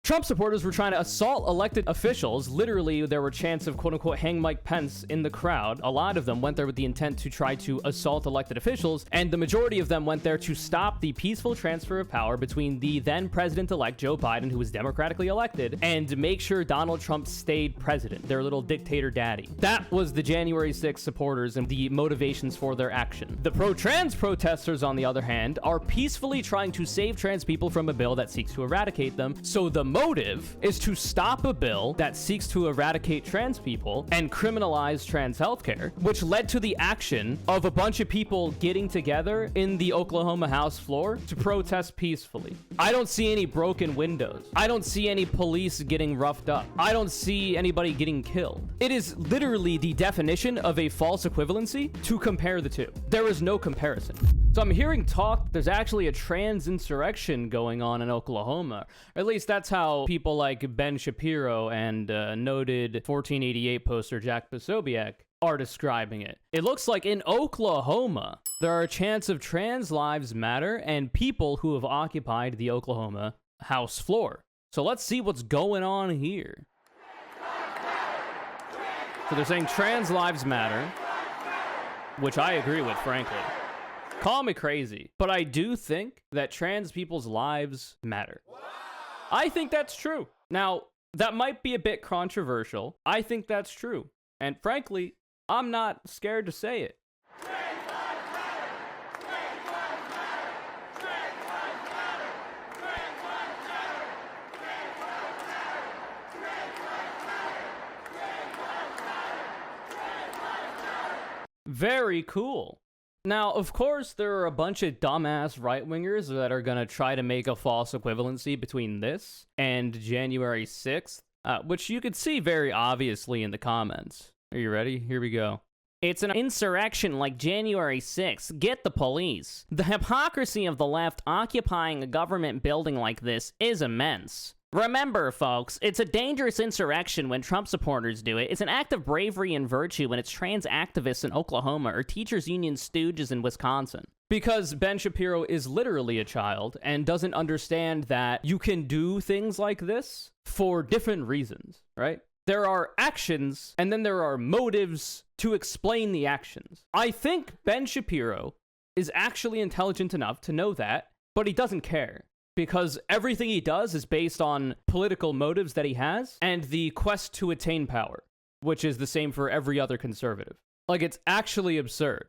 Trump supporters were trying to assault elected officials. Literally, there were chants of quote-unquote hang Mike Pence in the crowd. A lot of them went there with the intent to try to assault elected officials, and the majority of them went there to stop the peaceful transfer of power between the then president-elect Joe Biden, who was democratically elected, and make sure Donald Trump stayed president, their little dictator daddy. That was the January 6th supporters and the motivations for their action. The pro-trans protesters, on the other hand, are peacefully trying to save trans people from a bill that seeks to eradicate them. So the motive is to stop a bill that seeks to eradicate trans people and criminalize trans healthcare, which led to the action of a bunch of people getting together in the Oklahoma House floor to protest peacefully. I don't see any broken windows. I don't see any police getting roughed up. I don't see anybody getting killed. It is literally the definition of a false equivalency to compare the two. There is no comparison. So I'm hearing talk there's actually a trans insurrection going on in Oklahoma. Or at least that's how people like Ben Shapiro and noted 1488 poster Jack Posobeic are describing it. It looks like in Oklahoma, there are chants of trans lives matter and people who have occupied the Oklahoma House floor. So let's see what's going on here. So they're saying trans lives matter, which I agree with, frankly. Call me crazy, but I do think that trans people's lives matter. I think that's true. Now, that might be a bit controversial. I think that's true. And frankly, I'm not scared to say it. Very cool. Now, of course, there are a bunch of dumbass right-wingers that are going to try to make a false equivalency between this and January 6th, which you could see very obviously in the comments. Are you ready? Here we go. It's an insurrection like January 6th. Get the police. The hypocrisy of the left occupying a government building like this is immense. Remember, folks, it's a dangerous insurrection when Trump supporters do it. It's an act of bravery and virtue when it's trans activists in Oklahoma or teachers union stooges in Wisconsin. Because Ben Shapiro is literally a child and doesn't understand that you can do things like this for different reasons, right? There are actions and then there are motives to explain the actions. I think Ben Shapiro is actually intelligent enough to know that, but he doesn't care. Because everything he does is based on political motives that he has and the quest to attain power, which is the same for every other conservative. Like, it's actually absurd.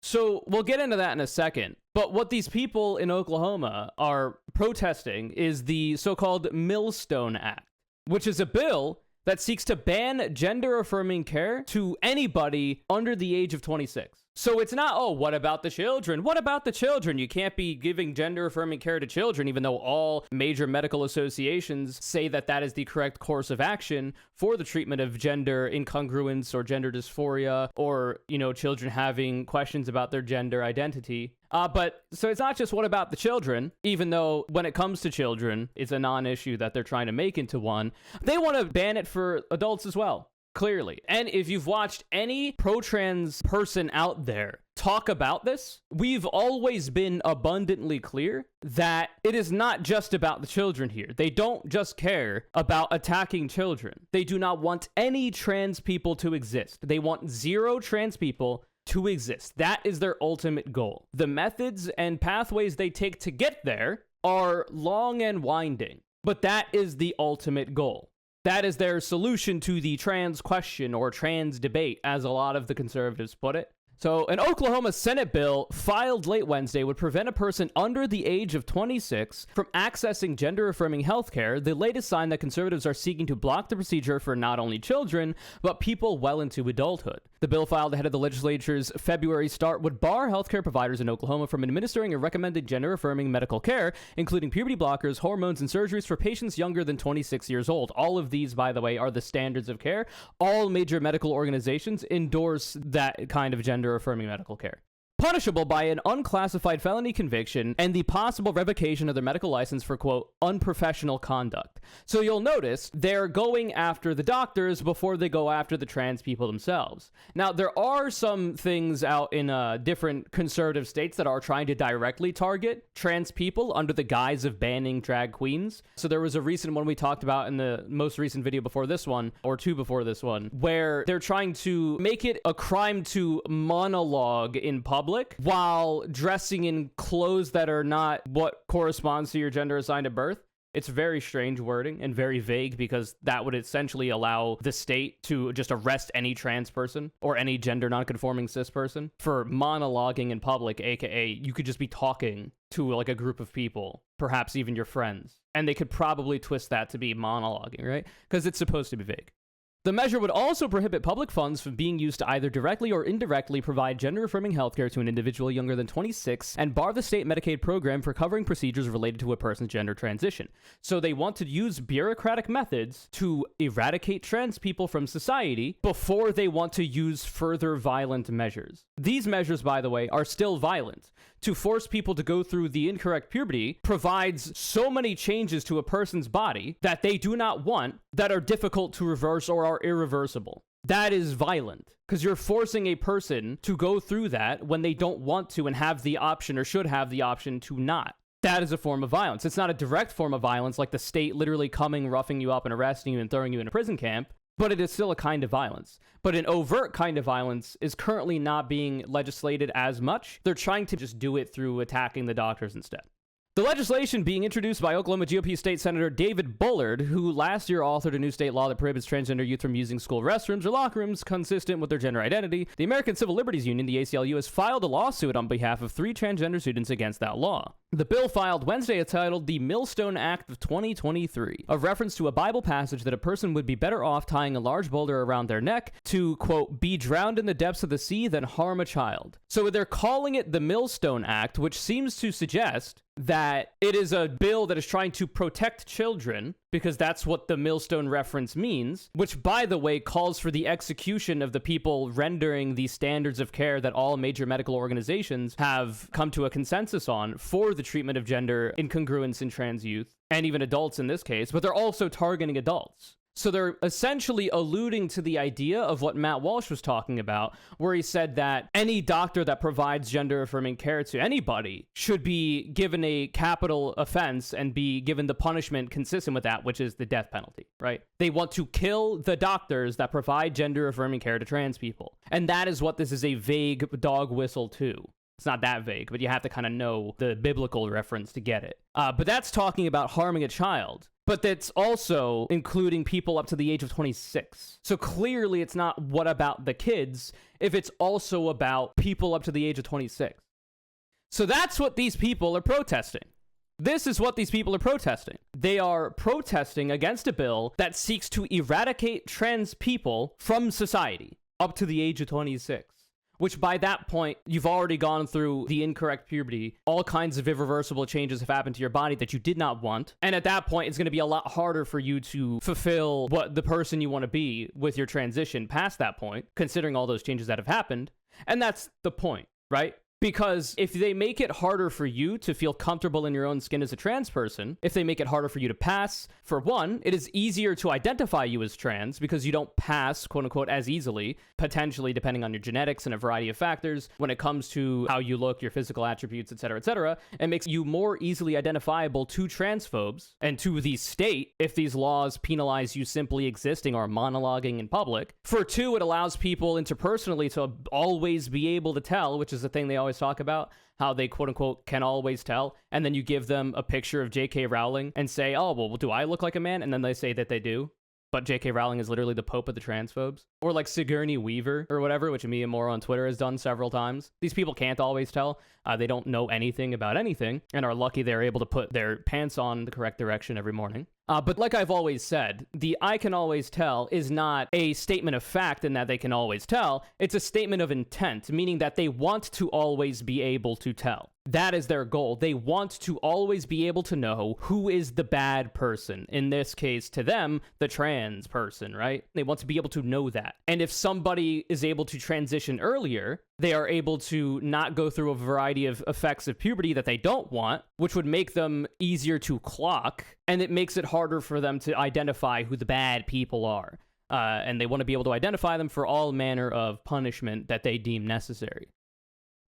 So we'll get into that in a second. But what these people in Oklahoma are protesting is the so-called Millstone Act, which is a bill that seeks to ban gender-affirming care to anybody under the age of 26. So it's not, oh, what about the children? What about the children? You can't be giving gender-affirming care to children, even though all major medical associations say that that is the correct course of action for the treatment of gender incongruence or gender dysphoria or, you know, children having questions about their gender identity. But so it's not just what about the children, even though when it comes to children, it's a non-issue that they're trying to make into one. They want to ban it for adults as well. Clearly. And if you've watched any pro-trans person out there talk about this, we've always been abundantly clear that it is not just about the children here. They don't just care about attacking children. They do not want any trans people to exist. They want zero trans people to exist. That is their ultimate goal. The methods and pathways they take to get there are long and winding, but that is the ultimate goal. That is their solution to the trans question or trans debate, as a lot of the conservatives put it. So, an Oklahoma Senate bill filed late Wednesday would prevent a person under the age of 26 from accessing gender-affirming healthcare, the latest sign that conservatives are seeking to block the procedure for not only children, but people well into adulthood. The bill filed ahead of the legislature's February start would bar healthcare providers in Oklahoma from administering a recommended gender-affirming medical care, including puberty blockers, hormones, and surgeries for patients younger than 26 years old. All of these, by the way, are the standards of care. All major medical organizations endorse that kind of gender-affirming medical care. punishable by an unclassified felony conviction and the possible revocation of their medical license for, quote, unprofessional conduct. So you'll notice they're going after the doctors before they go after the trans people themselves. Now, there are some things out in different conservative states that are trying to directly target trans people under the guise of banning drag queens. So there was a recent one we talked about in the most recent video before this one, or two before this one, where they're trying to make it a crime to monologue in public while dressing in clothes that are not what corresponds to your gender assigned at birth. It's very strange wording and very vague because that would essentially allow the state to just arrest any trans person or any gender nonconforming cis person for monologuing in public, aka you could just be talking to like a group of people, perhaps even your friends, and they could probably twist that to be monologuing, right? Because it's supposed to be vague. The measure would also prohibit public funds from being used to either directly or indirectly provide gender-affirming healthcare to an individual younger than 26 and bar the state Medicaid program for covering procedures related to a person's gender transition. So they want to use bureaucratic methods to eradicate trans people from society before they want to use further violent measures. These measures, by the way, are still violent. To force people to go through the incorrect puberty provides so many changes to a person's body that they do not want that are difficult to reverse or are irreversible. That is violent because you're forcing a person to go through that when they don't want to and have the option or should have the option to not. That is a form of violence. It's not a direct form of violence like the state literally coming, roughing you up and arresting you and throwing you in a prison camp. But it is still a kind of violence. But an overt kind of violence is currently not being legislated as much. They're trying to just do it through attacking the doctors instead. The legislation being introduced by Oklahoma GOP State Senator David Bullard, who last year authored a new state law that prohibits transgender youth from using school restrooms or locker rooms consistent with their gender identity, the American Civil Liberties Union, the ACLU, has filed a lawsuit on behalf of 3 transgender students against that law. The bill filed Wednesday is titled the Millstone Act of 2023, a reference to a Bible passage that a person would be better off tying a large boulder around their neck to, quote, be drowned in the depths of the sea than harm a child. So they're calling it the Millstone Act, which seems to suggest that it is a bill that is trying to protect children, because that's what the millstone reference means, which, by the way, calls for the execution of the people rendering the standards of care that all major medical organizations have come to a consensus on for the treatment of gender incongruence in trans youth, and even adults in this case, but they're also targeting adults. So they're essentially alluding to the idea of what Matt Walsh was talking about, where he said that any doctor that provides gender-affirming care to anybody should be given a capital offense and be given the punishment consistent with that, which is the death penalty, right? They want to kill the doctors that provide gender-affirming care to trans people. And that is what this is a vague dog whistle to. It's not that vague, but you have to kind of know the biblical reference to get it. But that's talking about harming a child. But that's also including people up to the age of 26. So clearly it's not what about the kids if it's also about people up to the age of 26. So that's what these people are protesting. This is what these people are protesting. They are protesting against a bill that seeks to eradicate trans people from society up to the age of 26. Which by that point, you've already gone through the incorrect puberty. All kinds of irreversible changes have happened to your body that you did not want. And at that point, it's going to be a lot harder for you to fulfill what the person you want to be with your transition past that point, considering all those changes that have happened. And that's the point, right? Because if they make it harder for you to feel comfortable in your own skin as a trans person, if they make it harder for you to pass, for one, it is easier to identify you as trans because you don't pass, quote unquote, as easily, potentially depending on your genetics and a variety of factors when it comes to how you look, your physical attributes, etc., etc. It makes you more easily identifiable to transphobes and to the state if these laws penalize you simply existing or monologuing in public. For two, it allows people interpersonally to always be able to tell, which is the thing they always talk about, how they quote unquote can always tell, and then you give them a picture of J.K. Rowling and say, oh, well, do I look like a man? And then they say that they do. But J.K. Rowling is literally the pope of the transphobes. Or like Sigourney Weaver or whatever, which Mia Moore on Twitter has done several times. These people can't always tell. They don't know anything about anything and are lucky they're able to put their pants on the correct direction every morning. But like I've always said, the I can always tell is not a statement of fact in that they can always tell. It's a statement of intent, meaning that they want to always be able to tell. That is their goal. They want to always be able to know who is the bad person. In this case, to them, the trans person, right? They want to be able to know that. And if somebody is able to transition earlier, They are able to not go through a variety of effects of puberty that they don't want, which would make them easier to clock, and it makes it harder for them to identify who the bad people are. And they want to be able to identify them for all manner of punishment that they deem necessary.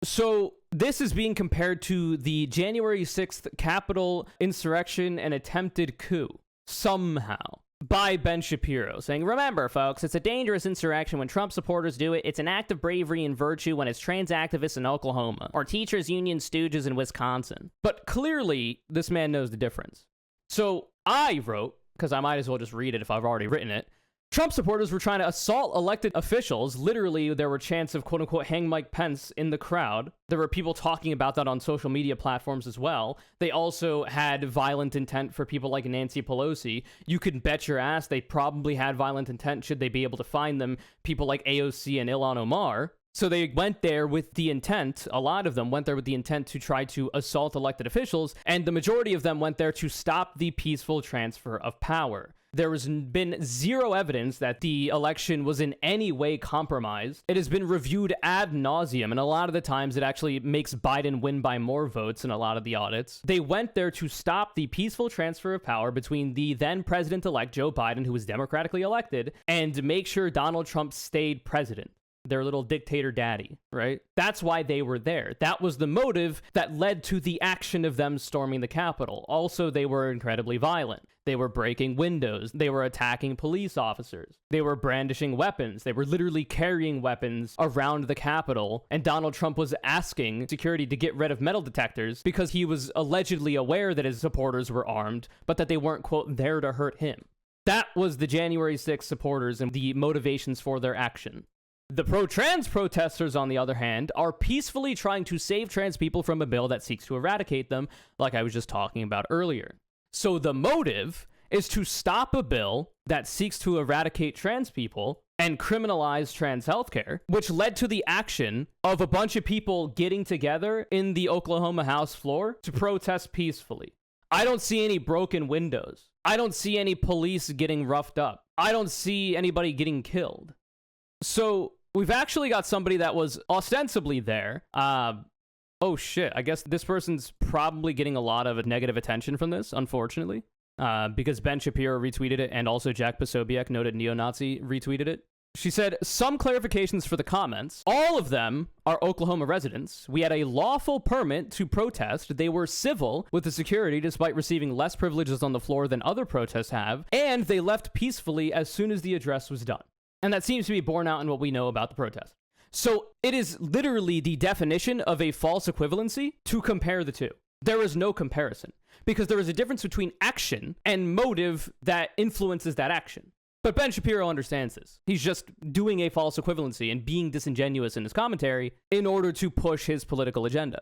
So this is being compared to the January 6th Capitol insurrection and attempted coup, somehow, by Ben Shapiro, saying, remember, folks, it's a dangerous insurrection when Trump supporters do it. It's an act of bravery and virtue when it's trans activists in Oklahoma or teachers union stooges in Wisconsin. But clearly, this man knows the difference. So I wrote, because I might as well just read it if I've already written it, Trump supporters were trying to assault elected officials. Literally, there were chants of quote-unquote hang Mike Pence in the crowd. There were people talking about that on social media platforms as well. They also had violent intent for people like Nancy Pelosi. You can bet your ass they probably had violent intent should they be able to find them, people like AOC and Ilhan Omar. So they went there with the intent, a lot of them went there with the intent to try to assault elected officials, and the majority of them went there to stop the peaceful transfer of power. There has been zero evidence that the election was in any way compromised. It has been reviewed ad nauseum, and a lot of the times it actually makes Biden win by more votes in a lot of the audits. They went there to stop the peaceful transfer of power between the then president-elect Joe Biden, who was democratically elected, and make sure Donald Trump stayed president. Their little dictator daddy, right? That's why they were there. That was the motive that led to the action of them storming the Capitol. Also, they were incredibly violent. They were breaking windows. They were attacking police officers. They were brandishing weapons. They were literally carrying weapons around the Capitol. And Donald Trump was asking security to get rid of metal detectors because he was allegedly aware that his supporters were armed, but that they weren't, quote, there to hurt him. That was the January 6th supporters and the motivations for their action. The pro-trans protesters, on the other hand, are peacefully trying to save trans people from a bill that seeks to eradicate them, like I was just talking about earlier. So the motive is to stop a bill that seeks to eradicate trans people and criminalize trans healthcare, which led to the action of a bunch of people getting together in the Oklahoma House floor to protest peacefully. I don't see any broken windows. I don't see any police getting roughed up. I don't see anybody getting killed. So we've actually got somebody that was ostensibly there. Oh shit, I guess this person's probably getting a lot of negative attention from this, unfortunately. Because Ben Shapiro retweeted it, and also Jack Posobeic, noted neo-Nazi, retweeted it. She said, some clarifications for the comments. All of them are Oklahoma residents. We had a lawful permit to protest. They were civil with the security despite receiving less privileges on the floor than other protests have. And they left peacefully as soon as the address was done. And that seems to be borne out in what we know about the protest. So it is literally the definition of a false equivalency to compare the two. There is no comparison because there is a difference between action and motive that influences that action. But Ben Shapiro understands this. He's just doing a false equivalency and being disingenuous in his commentary in order to push his political agenda.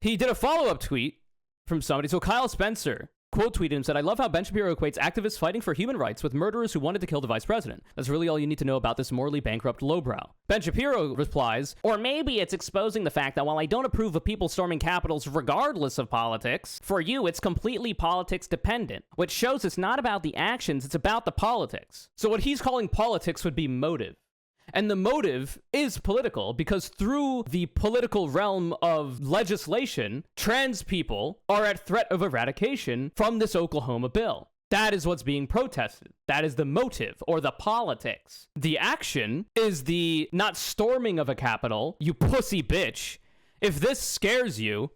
He did a follow-up tweet from somebody. So Kyle Spencer quote tweeted and said, I love how Ben Shapiro equates activists fighting for human rights with murderers who wanted to kill the vice president. That's really all you need to know about this morally bankrupt lowbrow. Ben Shapiro replies, or maybe it's exposing the fact that while I don't approve of people storming capitals regardless of politics, for you it's completely politics dependent, which shows it's not about the actions, it's about the politics. So what he's calling politics would be motive. And the motive is political because through the political realm of legislation, trans people are at threat of eradication from this Oklahoma bill. That is what's being protested. That is the motive or the politics. The action is the not storming of a capitol, you pussy bitch. If this scares you,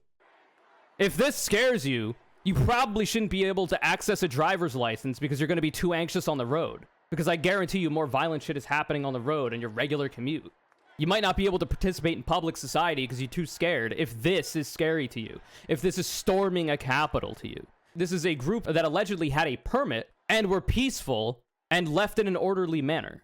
you probably shouldn't be able to access a driver's license because you're going to be too anxious on the road. Because I guarantee you more violent shit is happening on the road in your regular commute. You might not be able to participate in public society because you're too scared if this is scary to you. If this is storming a capitol to you. This is a group that allegedly had a permit and were peaceful and left in an orderly manner.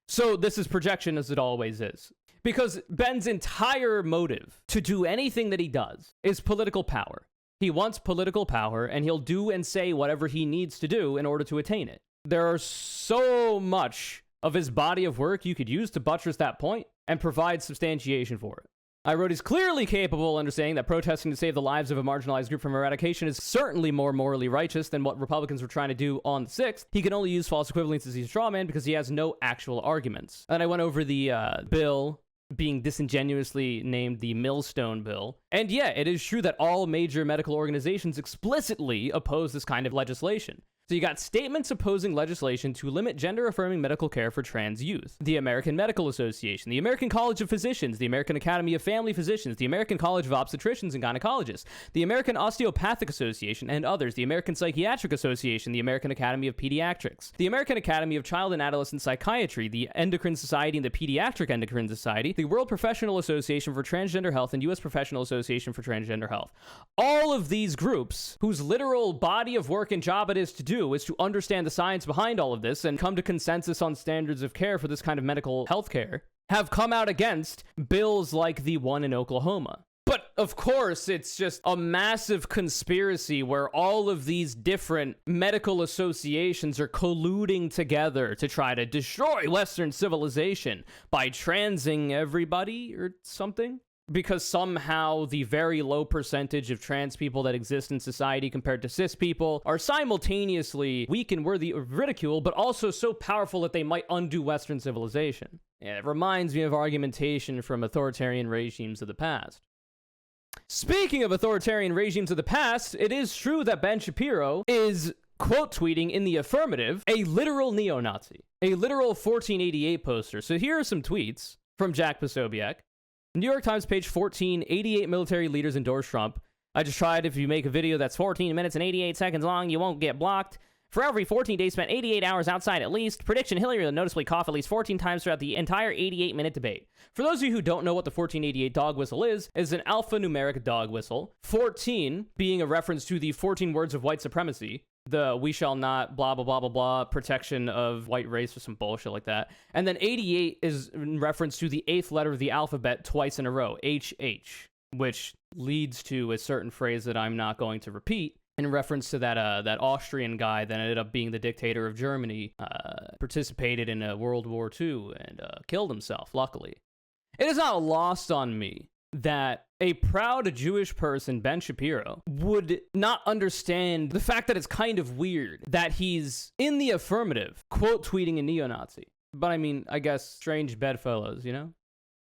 So this is projection as it always is. Because Ben's entire motive to do anything that he does is political power. He wants political power and he'll do and say whatever he needs to do in order to attain it. There are so much of his body of work you could use to buttress that point and provide substantiation for it. I wrote, he's clearly capable of understanding that protesting to save the lives of a marginalized group from eradication is certainly more morally righteous than what Republicans were trying to do on the 6th. He can only use false equivalence as a straw man because he has no actual arguments. And I went over the bill being disingenuously named the Millstone Bill. And yeah, it is true that all major medical organizations explicitly oppose this kind of legislation. So you got statements opposing legislation to limit gender-affirming medical care for trans youth. The American Medical Association, the American College of Physicians, the American Academy of Family Physicians, the American College of Obstetricians and Gynecologists, the American Osteopathic Association, and others, the American Psychiatric Association, the American Academy of Pediatrics, the American Academy of Child and Adolescent Psychiatry, the Endocrine Society and the Pediatric Endocrine Society, the World Professional Association for Transgender Health, and U.S. Professional Association for Transgender Health. All of these groups, whose literal body of work and job it is to do is to understand the science behind all of this and come to consensus on standards of care for this kind of medical health care, have come out against bills like the one in Oklahoma. But of course, it's just a massive conspiracy where all of these different medical associations are colluding together to try to destroy Western civilization by transing everybody or something. Because somehow the very low percentage of trans people that exist in society compared to cis people are simultaneously weak and worthy of ridicule, but also so powerful that they might undo Western civilization. Yeah, it reminds me of argumentation from authoritarian regimes of the past. Speaking of authoritarian regimes of the past, it is true that Ben Shapiro is quote tweeting in the affirmative a literal neo-Nazi, a literal 1488 poster. So here are some tweets from Jack Posobeic. New York Times, page 14, 88 military leaders endorse Trump. I just tried, if you make a video that's 14 minutes and 88 seconds long, you won't get blocked. For every 14 days spent 88 hours outside at least, prediction Hillary will noticeably cough at least 14 times throughout the entire 88-minute debate. For those of you who don't know what the 1488 dog whistle is an alphanumeric dog whistle. 14 being a reference to the 14 words of white supremacy. The we shall not blah, blah, blah, blah, blah, protection of white race or some bullshit like that. And then 88 is in reference to the 8th letter of the alphabet twice in a row, HH, which leads to a certain phrase that I'm not going to repeat in reference to that Austrian guy that ended up being the dictator of Germany, participated in World War II and killed himself, luckily. It is not lost on me that a proud Jewish person, Ben Shapiro, would not understand the fact that it's kind of weird that he's in the affirmative, quote tweeting a neo-Nazi. But I mean, I guess strange bedfellows, you know?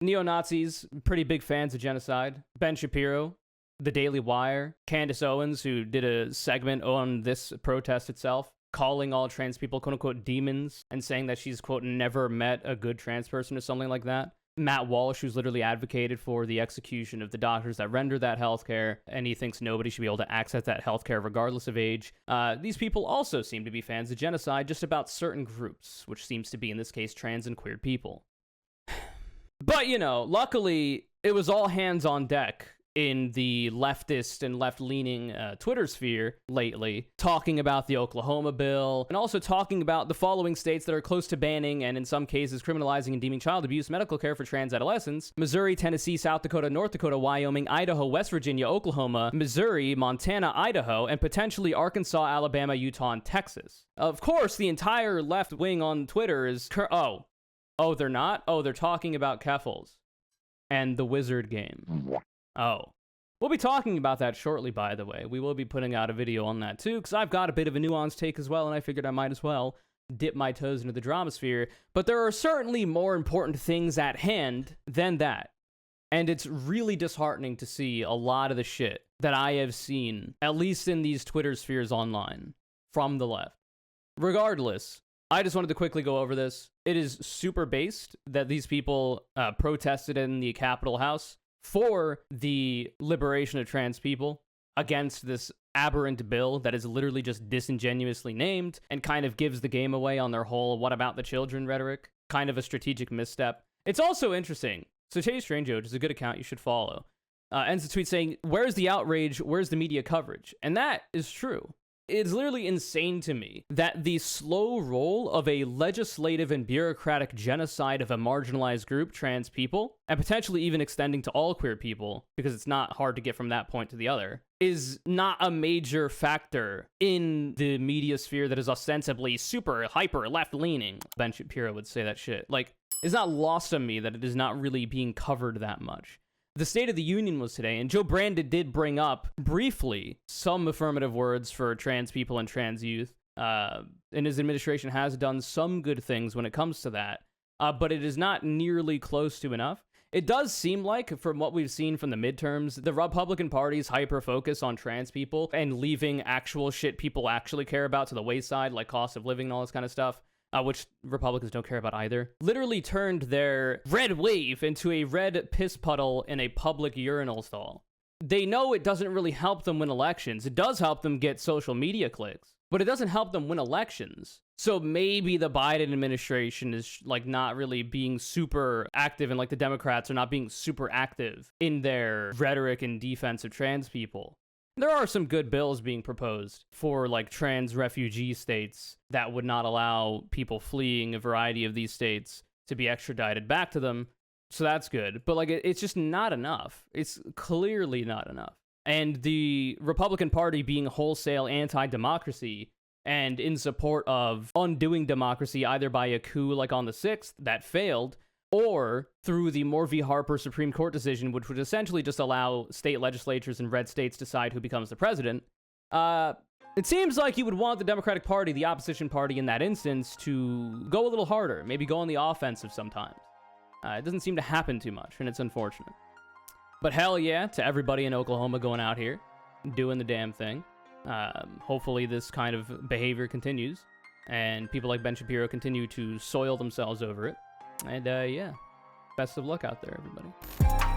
Neo-Nazis, pretty big fans of genocide. Ben Shapiro, The Daily Wire, Candace Owens, who did a segment on this protest itself, calling all trans people, quote-unquote, demons, and saying that she's, quote, never met a good trans person or something like that. Matt Walsh, who's literally advocated for the execution of the doctors that render that healthcare, and he thinks nobody should be able to access that healthcare regardless of age. These people also seem to be fans of genocide just about certain groups, which seems to be, in this case, trans and queer people. But, you know, luckily, it was all hands on deck in the leftist and left-leaning Twitter sphere lately, talking about the Oklahoma bill, and also talking about the following states that are close to banning, and in some cases criminalizing and deeming child abuse medical care for trans adolescents: Missouri, Tennessee, South Dakota, North Dakota, Wyoming, Idaho, West Virginia, Oklahoma, Missouri, Montana, Idaho, and potentially Arkansas, Alabama, Utah, and Texas. Of course, the entire left wing on Twitter is... Oh, they're not? Oh, they're talking about Keffals and the Wizard game. Oh. We'll be talking about that shortly, by the way. We will be putting out a video on that, too, because I've got a bit of a nuanced take as well, and I figured I might as well dip my toes into the drama sphere. But there are certainly more important things at hand than that. And it's really disheartening to see a lot of the shit that I have seen, at least in these Twitter spheres online, from the left. Regardless, I just wanted to quickly go over this. It is super based that these people protested in the Capitol House for the liberation of trans people against this aberrant bill that is literally just disingenuously named and kind of gives the game away on their whole what about the children rhetoric. Kind of a strategic misstep. It's also interesting. So Chase Strange, which is a good account you should follow, ends the tweet saying, "Where's the outrage? Where's the media coverage?" And that is true. It's literally insane to me that the slow roll of a legislative and bureaucratic genocide of a marginalized group, trans people, and potentially even extending to all queer people, because it's not hard to get from that point to the other, is not a major factor in the media sphere that is ostensibly super hyper left-leaning. Ben Shapiro would say that shit. Like, it's not lost on me that it is not really being covered that much. The State of the Union was today, and Joe Brandon did bring up, briefly, some affirmative words for trans people and trans youth, and his administration has done some good things when it comes to that, but it is not nearly close to enough. It does seem like, from what we've seen from the midterms, the Republican Party's hyper-focus on trans people and leaving actual shit people actually care about to the wayside, like cost of living and all this kind of stuff, which Republicans don't care about either, literally turned their red wave into a red piss puddle in a public urinal stall. They know it doesn't really help them win elections. It does help them get social media clicks, but it doesn't help them win elections. So maybe the Biden administration is like not really being super active, and like the Democrats are not being super active in their rhetoric in defense of trans people. There are some good bills being proposed for like trans refugee states that would not allow people fleeing a variety of these states to be extradited back to them. So that's good. But like it's just not enough. It's clearly not enough. And the Republican Party being wholesale anti-democracy and in support of undoing democracy either by a coup like on the 6th that failed, or through the Moore v. Harper Supreme Court decision, which would essentially just allow state legislatures in red states decide who becomes the president. It seems like you would want the Democratic Party, the opposition party in that instance, to go a little harder, maybe go on the offensive sometimes. It doesn't seem to happen too much, and it's unfortunate. But hell yeah, to everybody in Oklahoma going out here, doing the damn thing. Hopefully this kind of behavior continues, and people like Ben Shapiro continue to soil themselves over it. And yeah, best of luck out there, everybody.